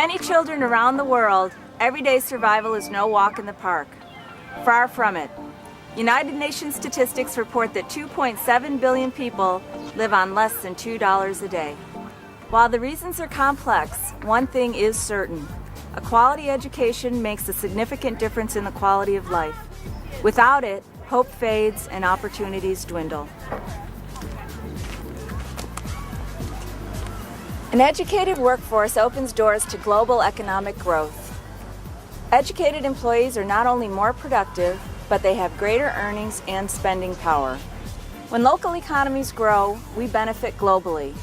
many children around the world, everyday survival is no walk in the park. Far from it. United Nations statistics report that 2.7 billion people live on less than $2 a day. While the reasons are complex, one thing is certain. A quality education makes a significant difference in the quality of life. Without it, hope fades and opportunities dwindle. An educated workforce opens doors to global economic growth. Educated employees are not only more productive, but they have greater earnings and spending power. When local economies grow, we benefit globally.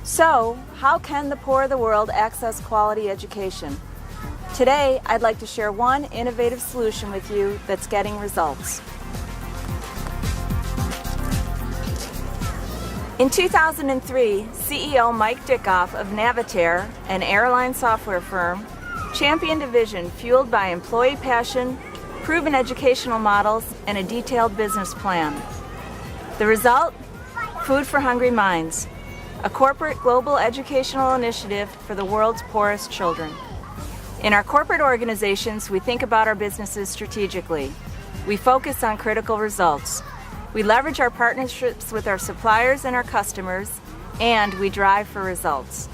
So, how can the poor of the world access quality education? Today, I'd like to share one innovative solution with you that's getting results. In 2003, CEO Mike Dickoff of Navitaire, an airline software firm, championed a vision fueled by employee passion, proven educational models, and a detailed business plan. The result? Food for Hungry Minds, a corporate global educational initiative for the world's poorest children. In our corporate organizations, we think about our businesses strategically. We focus on critical results. We leverage our partnerships with our suppliers and our customers, and we drive for results.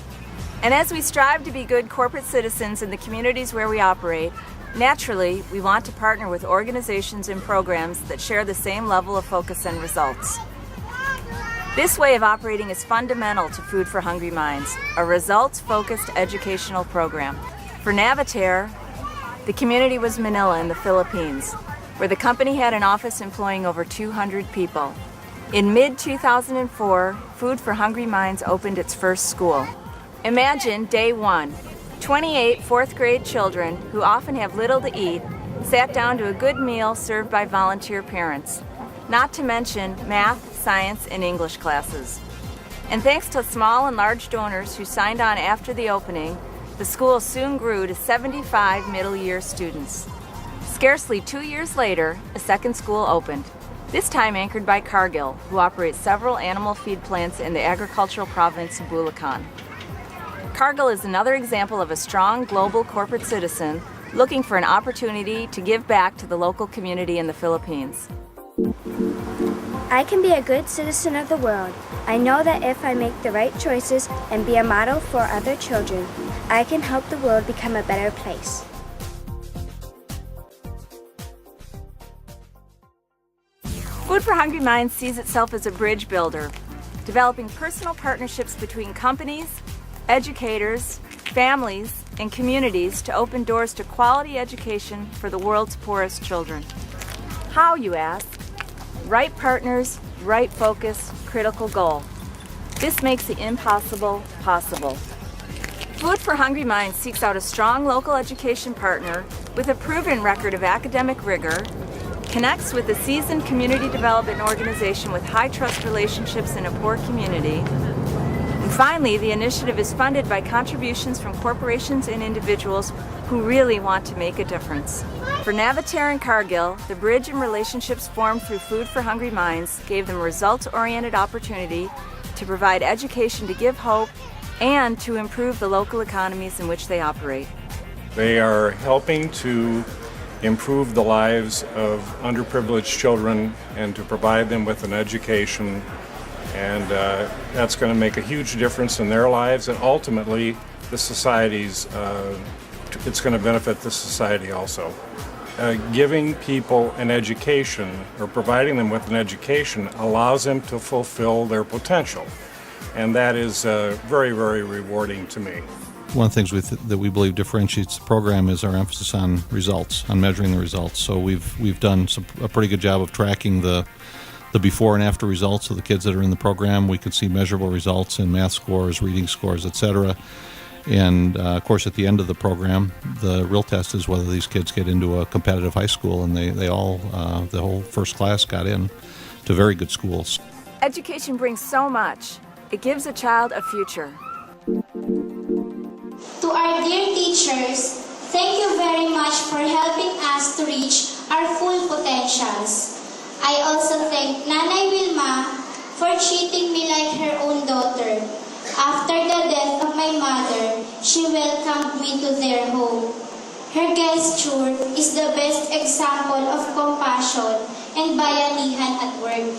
And as we strive to be good corporate citizens in the communities where we operate, naturally, we want to partner with organizations and programs that share the same level of focus and results. This way of operating is fundamental to Food for Hungry Minds, a results-focused educational program. For Navitaire, the community was Manila in the Philippines, where the company had an office employing over 200 people. In mid-2004, Food for Hungry Minds opened its first school. Imagine day one. 28 fourth-grade children, who often have little to eat, sat down to a good meal served by volunteer parents, not to mention math, science, and English classes. And thanks to small and large donors who signed on after the opening, the school soon grew to 75 middle-year students. Scarcely 2 years later, a second school opened, this time anchored by Cargill, who operates several animal feed plants in the agricultural province of Bulacan. Cargill is another example of a strong global corporate citizen looking for an opportunity to give back to the local community in the Philippines. I can be a good citizen of the world. I know that if I make the right choices and be a model for other children, I can help the world become a better place. Food for Hungry Minds sees itself as a bridge builder, developing personal partnerships between companies, educators, families, and communities to open doors to quality education for the world's poorest children. How, you ask? Right partners, right focus, critical goal. This makes the impossible possible. Food for Hungry Minds seeks out a strong local education partner with a proven record of academic rigor, connects with a seasoned community development organization with high trust relationships in a poor community. And finally, the initiative is funded by contributions from corporations and individuals who really want to make a difference. For Navitaire and Cargill, the bridge and relationships formed through Food for Hungry Minds gave them a results-oriented opportunity to provide education to give hope and to improve the local economies in which they operate. They are helping to improve the lives of underprivileged children and to provide them with an education, and that's going to make a huge difference in their lives and ultimately the society's. It's going to benefit the society also. Giving people an education or providing them with an education allows them to fulfill their potential, and that is very, very rewarding to me. One of the things that we believe differentiates the program is our emphasis on results, on measuring the results. So we've done a pretty good job of tracking the before and after results of the kids that are in the program. We could see measurable results in math scores, reading scores, etc. And of course, at the end of the program, the real test is whether these kids get into a competitive high school, and they all, the whole first class got in to very good schools. Education brings so much. It gives a child a future. To our dear teachers, thank you very much for helping us to reach our full potentials. I also thank Nanay Wilma for treating me like her own daughter. After the death of my mother, she welcomed me to their home. Her gesture is the best example of compassion and bayanihan at work.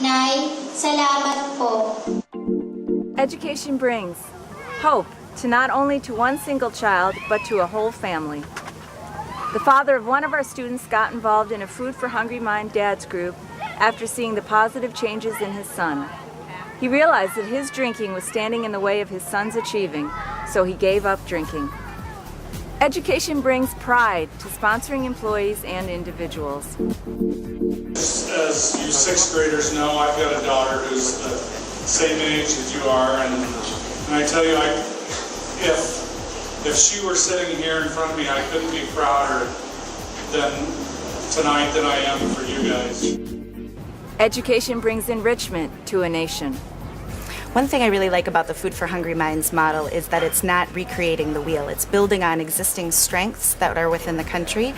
Nay, salamat po. Education brings hope to not only to one single child, but to a whole family. The father of one of our students got involved in a Food for Hungry Mind Dads group after seeing the positive changes in his son. He realized that his drinking was standing in the way of his son's achieving, so he gave up drinking. Education brings pride to sponsoring employees and individuals. As you sixth graders know, I've got a daughter who's the same age as you are, and I tell you, if she were sitting here in front of me, I couldn't be prouder tonight than I am for you guys. Education brings enrichment to a nation. One thing I really like about the Food for Hungry Minds model is that it's not recreating the wheel. It's building on existing strengths that are within the country.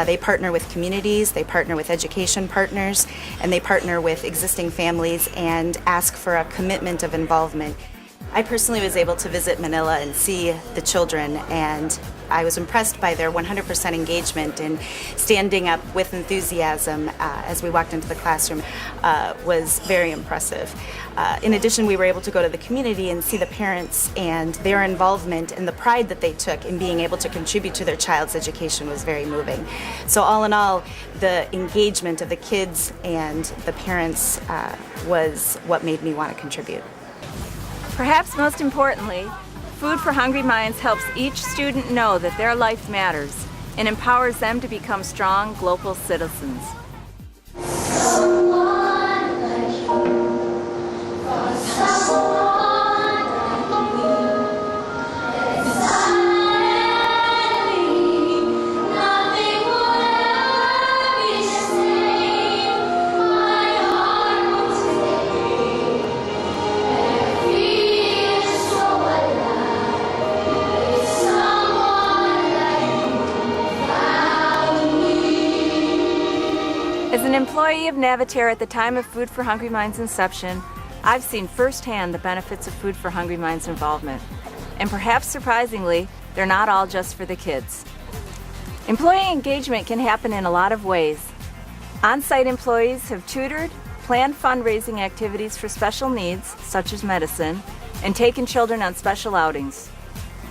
They partner with communities, they partner with education partners, and they partner with existing families and ask for a commitment of involvement. I personally was able to visit Manila and see the children, and I was impressed by their 100% engagement and standing up with enthusiasm as we walked into the classroom was very impressive. In addition, we were able to go to the community and see the parents and their involvement and the pride that they took in being able to contribute to their child's education was very moving. So all in all, the engagement of the kids and the parents was what made me want to contribute. Perhaps most importantly, Food for Hungry Minds helps each student know that their life matters and empowers them to become strong global citizens. As an employee of Navitaire at the time of Food for Hungry Minds' inception, I've seen firsthand the benefits of Food for Hungry Minds' involvement. And perhaps surprisingly, they're not all just for the kids. Employee engagement can happen in a lot of ways. On-site employees have tutored, planned fundraising activities for special needs, such as medicine, and taken children on special outings.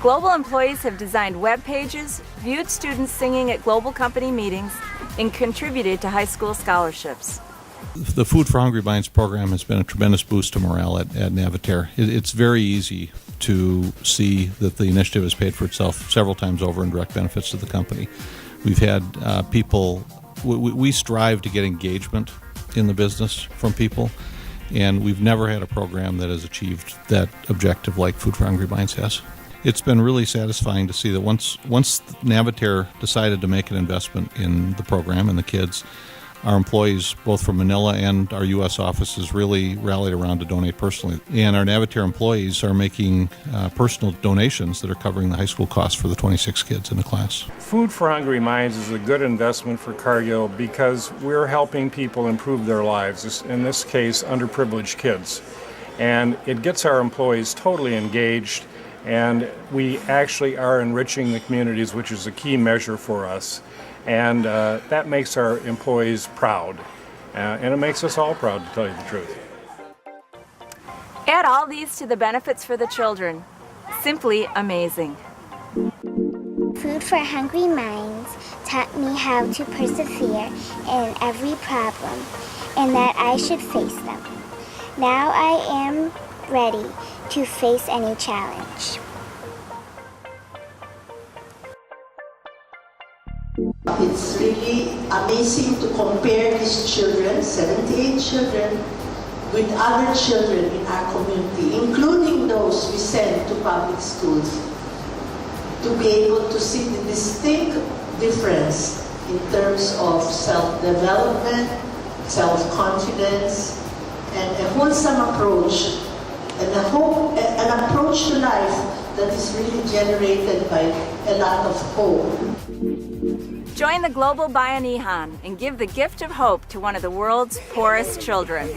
Global employees have designed web pages, viewed students singing at global company meetings, and contributed to high school scholarships. The Food for Hungry Minds program has been a tremendous boost to morale at Navitaire. It's very easy to see that the initiative has paid for itself several times over in direct benefits to the company. We've had people, we strive to get engagement in the business from people, and we've never had a program that has achieved that objective like Food for Hungry Minds has. It's been really satisfying to see that once Navitaire decided to make an investment in the program and the kids, our employees, both from Manila and our U.S. offices, really rallied around to donate personally. And our Navitaire employees are making personal donations that are covering the high school costs for the 26 kids in the class. Food for Hungry Minds is a good investment for Cargill because we're helping people improve their lives, in this case, underprivileged kids. And it gets our employees totally engaged, and we actually are enriching the communities, which is a key measure for us. And that makes our employees proud. And it makes us all proud, to tell you the truth. Add all these to the benefits for the children. Simply amazing. Food for Hungry Minds taught me how to persevere in every problem and that I should face them. Now I am ready to face any challenge. It's really amazing to compare these children, 78 children, with other children in our community, including those we send to public schools, to be able to see the distinct difference in terms of self-development, self-confidence, and a wholesome approach, and an approach to life that is really generated by a lot of hope. Join the Global Bayanihan and give the gift of hope to one of the world's poorest children.